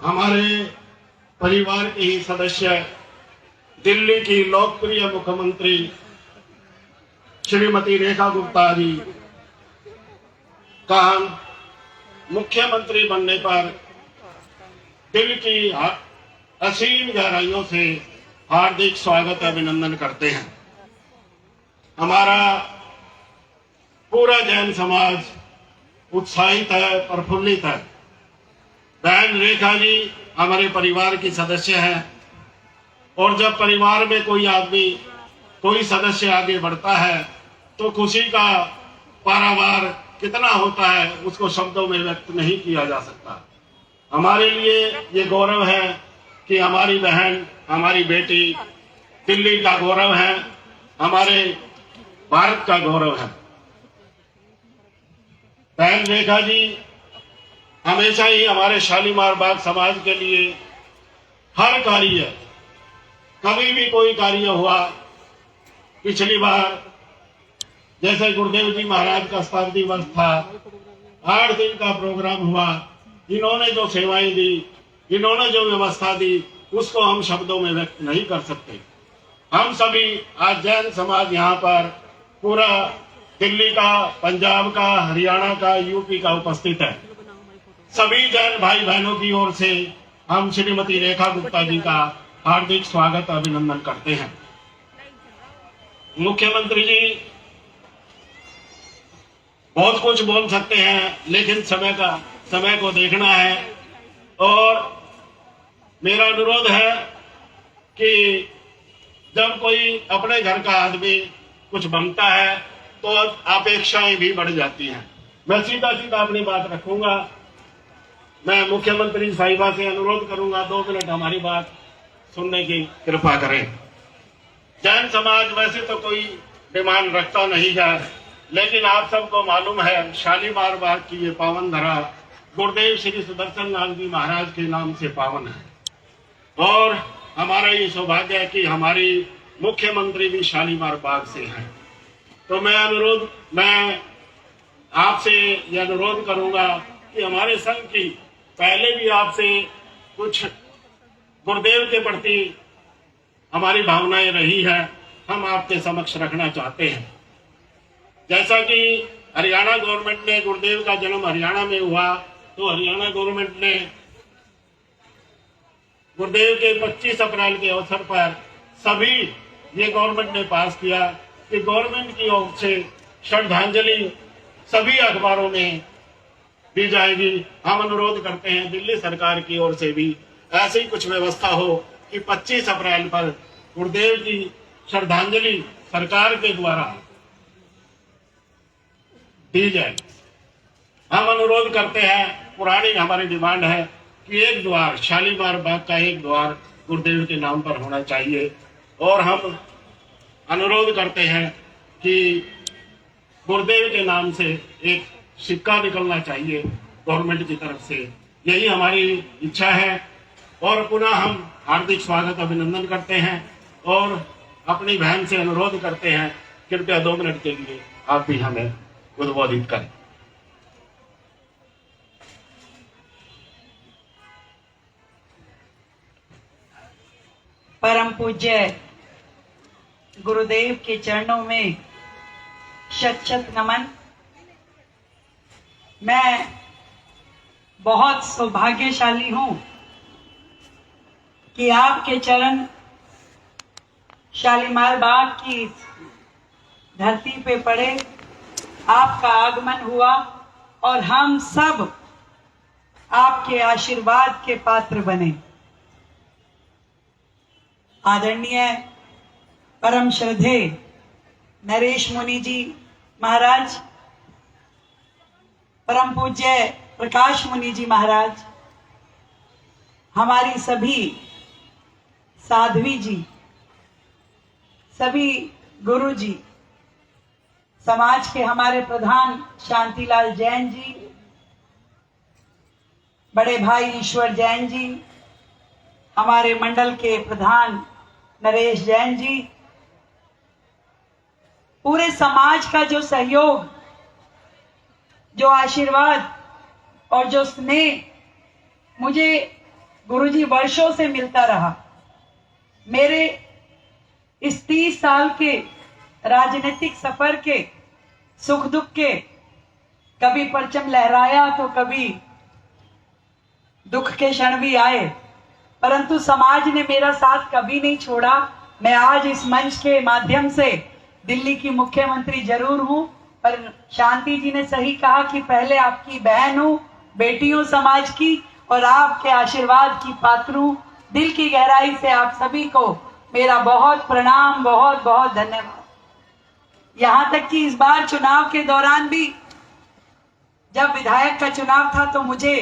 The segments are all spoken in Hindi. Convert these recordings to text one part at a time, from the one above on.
हमारे परिवार के ही सदस्य, दिल्ली की लोकप्रिय मुख्यमंत्री श्रीमती रेखा गुप्ता जी का हम मुख्यमंत्री बनने पर दिल की असीम गहराइयों से हार्दिक स्वागत अभिनंदन करते हैं। हमारा पूरा जैन समाज उत्साहित है, प्रफुल्लित है। बहन रेखा जी हमारे परिवार की सदस्य हैं और जब परिवार में कोई आदमी, कोई सदस्य आगे बढ़ता है तो खुशी का पारावार कितना होता है उसको शब्दों में व्यक्त नहीं किया जा सकता। हमारे लिए ये गौरव है कि हमारी बहन, हमारी बेटी दिल्ली का गौरव है, हमारे भारत का गौरव है। बहन रेखा जी हमेशा ही हमारे शालीमार बाग समाज के लिए हर कार्य, कभी भी कोई कार्य हुआ, पिछली बार जैसे गुरुदेव जी महाराज का शताब्दी वर्ष था, 8 दिन का प्रोग्राम हुआ, इन्होंने जो सेवाएं दी, इन्होंने जो व्यवस्था दी, उसको हम शब्दों में व्यक्त नहीं कर सकते। हम सभी आज जैन समाज यहाँ पर पूरा दिल्ली का, पंजाब का, हरियाणा का, यूपी का उपस्थित है। सभी जैन भाई बहनों की ओर से हम श्रीमती रेखा गुप्ता जी का हार्दिक स्वागत अभिनंदन करते हैं। मुख्यमंत्री जी बहुत कुछ बोल सकते हैं, लेकिन समय को देखना है और मेरा अनुरोध है कि जब कोई अपने घर का आदमी कुछ बनता है तो अपेक्षाएं भी बढ़ जाती हैं। मैं सीधा अपनी बात रखूंगा। मैं मुख्यमंत्री साहिबा से अनुरोध करूंगा 2 मिनट हमारी बात सुनने की कृपा करें। जैन समाज वैसे तो कोई डिमांड रखता नहीं है, लेकिन आप सबको मालूम है शालीमार बाग की ये पावन धरा गुरुदेव श्री सुदर्शन लाल जी महाराज के नाम से पावन है और हमारा ये सौभाग्य है कि हमारी मुख्यमंत्री भी शालीमार बाग से हैं। तो मैं आपसे ये अनुरोध करूंगा कि हमारे संघ की पहले भी आपसे कुछ गुरुदेव के प्रति हमारी भावनाएं रही है, हम आपके समक्ष रखना चाहते हैं। जैसा कि हरियाणा गवर्नमेंट ने, गुरुदेव का जन्म हरियाणा में हुआ, तो हरियाणा गवर्नमेंट ने गुरुदेव के 25 अप्रैल के अवसर पर सभी ये गवर्नमेंट ने पास किया कि गवर्नमेंट की ओर से श्रद्धांजलि सभी अखबारों में दी जाएगी। हम अनुरोध करते हैं दिल्ली सरकार की ओर से भी ऐसी कुछ व्यवस्था हो कि 25 अप्रैल पर गुरुदेव की श्रद्धांजलि सरकार के द्वारा दी जाए। हम अनुरोध करते हैं, पुरानी हमारी डिमांड है कि एक द्वार, शालीमार बाग का एक द्वार गुरुदेव के नाम पर होना चाहिए और हम अनुरोध करते हैं कि गुरुदेव के नाम से एक सिक्का निकलना चाहिए गवर्नमेंट की तरफ से। यही हमारी इच्छा है और पुनः हम हार्दिक स्वागत अभिनंदन करते हैं और अपनी बहन से अनुरोध करते हैं कृपया 2 मिनट के लिए आप भी हमें उद्बोधित करें। परम पूज्य गुरुदेव के चरणों में शत नमन। मैं बहुत सौभाग्यशाली हूं कि आपके चरण शालीमार बाग की धरती पे पड़े, आपका आगमन हुआ और हम सब आपके आशीर्वाद के पात्र बने। आदरणीय परम श्रद्धे नरेश मुनि जी महाराज, परम पूज्य प्रकाश मुनि जी महाराज, हमारी सभी साध्वी जी, सभी गुरु जी, समाज के हमारे प्रधान शांतिलाल जैन जी, बड़े भाई ईश्वर जैन जी, हमारे मंडल के प्रधान नरेश जैन जी, पूरे समाज का जो सहयोग, जो आशीर्वाद और जो स्नेह मुझे गुरुजी वर्षों से मिलता रहा। मेरे इस 30 साल के राजनीतिक सफर के सुख दुख के कभी परचम लहराया तो कभी दुख के क्षण भी आए, परंतु समाज ने मेरा साथ कभी नहीं छोड़ा। मैं आज इस मंच के माध्यम से दिल्ली की मुख्यमंत्री जरूर हूं, पर शांति जी ने सही कहा कि पहले आपकी बहन हूं, बेटी हूं समाज की, और आपके आशीर्वाद की पात्र हूं। दिल की गहराई से आप सभी को मेरा बहुत प्रणाम, बहुत बहुत धन्यवाद। यहां तक कि इस बार चुनाव के दौरान भी जब विधायक का चुनाव था तो मुझे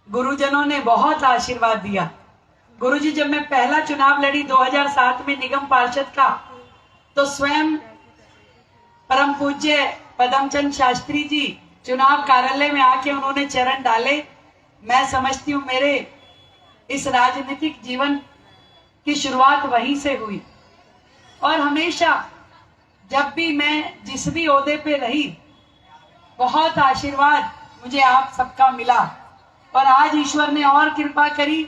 गुरुजनों ने बहुत आशीर्वाद दिया। गुरुजी, जब मैं पहला चुनाव लड़ी 2007 में निगम पार्षद का, तो स्वयं परम पूज्य पदमचंद शास्त्री जी चुनाव कार्यालय में आके उन्होंने चरण डाले। मैं समझती हूँ मेरे इस राजनीतिक जीवन की शुरुआत वहीं से हुई, और हमेशा जब भी मैं जिस भी ओहदे पे रही बहुत आशीर्वाद मुझे आप सबका मिला। और आज ईश्वर ने और कृपा करी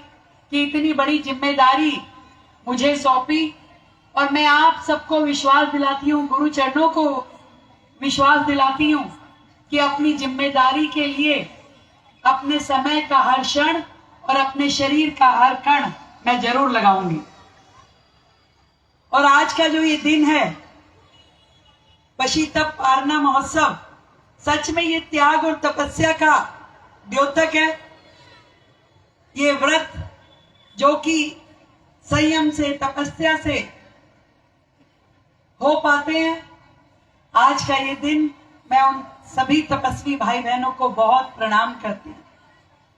कि इतनी बड़ी जिम्मेदारी मुझे सौंपी, और मैं आप सबको विश्वास दिलाती हूँ, गुरु चरणों को विश्वास दिलाती हूँ कि अपनी जिम्मेदारी के लिए अपने समय का हर क्षण और अपने शरीर का हर कण मैं जरूर लगाऊंगी। और आज का जो ये दिन है पशीतप पारना महोत्सव, सच में ये त्याग और तपस्या का द्योतक है। ये व्रत जो कि संयम से, तपस्या से हो पाते हैं, आज का ये दिन मैं उन सभी तपस्वी भाई बहनों को बहुत प्रणाम करती हूँ।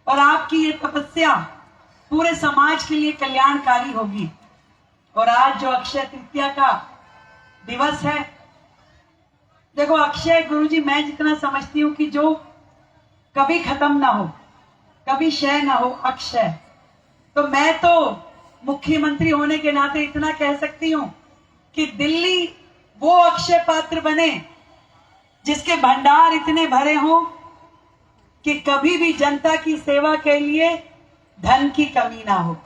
और आपकी ये तपस्या पूरे समाज के लिए कल्याणकारी होगी। और आज जो अक्षय तृतीया का दिवस है, देखो अक्षय गुरुजी मैं जितना समझती हूँ कि जो कभी खत्म ना हो, कभी क्षय ना हो, अक्षय। तो मैं तो मुख्यमंत्री होने के नाते इतना कह सकती हूँ कि दिल्ली वो अक्षय पात्र बने जिसके भंडार इतने भरे हों कि कभी भी जनता की सेवा के लिए धन की कमी ना हो,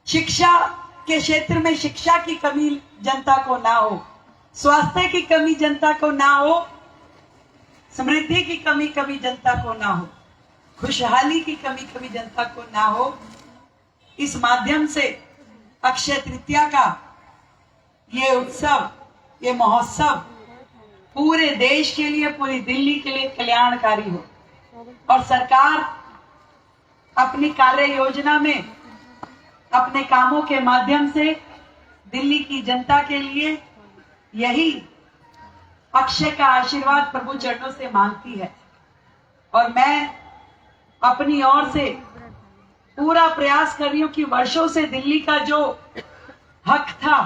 शिक्षा के क्षेत्र में शिक्षा की कमी जनता को ना हो, स्वास्थ्य की कमी जनता को ना हो, समृद्धि की कमी कभी जनता को ना हो, खुशहाली की कमी कभी जनता को ना हो। इस माध्यम से अक्षय तृतीया का ये उत्सव, ये महोत्सव पूरे देश के लिए, पूरी दिल्ली के लिए कल्याणकारी हो। और सरकार अपनी कार्य योजना में, अपने कामों के माध्यम से दिल्ली की जनता के लिए यही अक्षय का आशीर्वाद प्रभु चरणों से मांगती है। और मैं अपनी ओर से पूरा प्रयास कर रही हूं कि वर्षों से दिल्ली का जो हक था,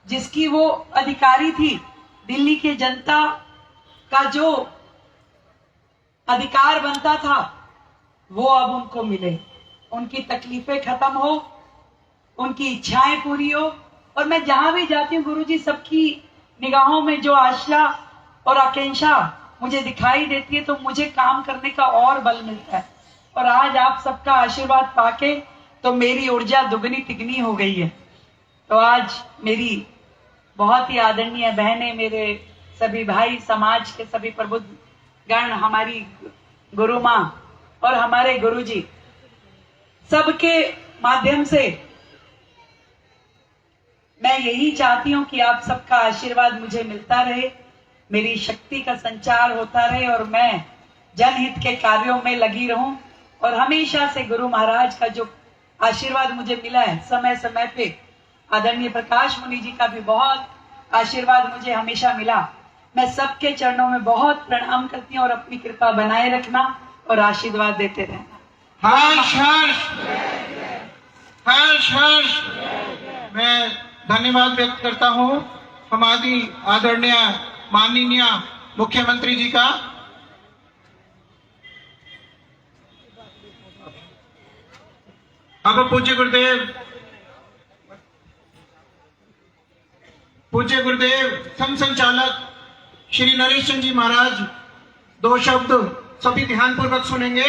जिसकी वो अधिकारी थी, दिल्ली की जनता का जो अधिकार बनता था, वो अब उनको मिले, उनकी तकलीफें खत्म हो, उनकी इच्छाएं पूरी हो। और मैं जहां भी जाती हूँ गुरुजी, सबकी निगाहों में जो आशा और आकांक्षा मुझे दिखाई देती है, तो मुझे काम करने का और बल मिलता है। और आज आप सबका आशीर्वाद पाके तो मेरी ऊर्जा दुगनी तिगनी हो गई है। तो आज मेरी बहुत ही आदरणीय बहनें, मेरे सभी भाई, समाज के सभी प्रबुद्ध गण, हमारी गुरु माँ और हमारे गुरुजी, सबके माध्यम से मैं यही चाहती हूँ कि आप सबका आशीर्वाद मुझे मिलता रहे, मेरी शक्ति का संचार होता रहे, और मैं जनहित के कार्यों में लगी रहूं। और हमेशा से गुरु महाराज का जो आशीर्वाद मुझे मिला है समय समय पे, आदरणीय प्रकाश मुनि जी का भी बहुत आशीर्वाद मुझे हमेशा मिला। मैं सबके चरणों में बहुत प्रणाम करती हूँ, और अपनी कृपा बनाए रखना और आशीर्वाद देते रहना। हर्ष हर्ष हर्ष हर्ष। मैं धन्यवाद व्यक्त करता हूँ हमारी आदरणीय माननीय मुख्यमंत्री जी का। अब पूज्य गुरुदेव संघ संचालक श्री नरेश चंद जी महाराज 2 शब्द सभी ध्यानपूर्वक सुनेंगे।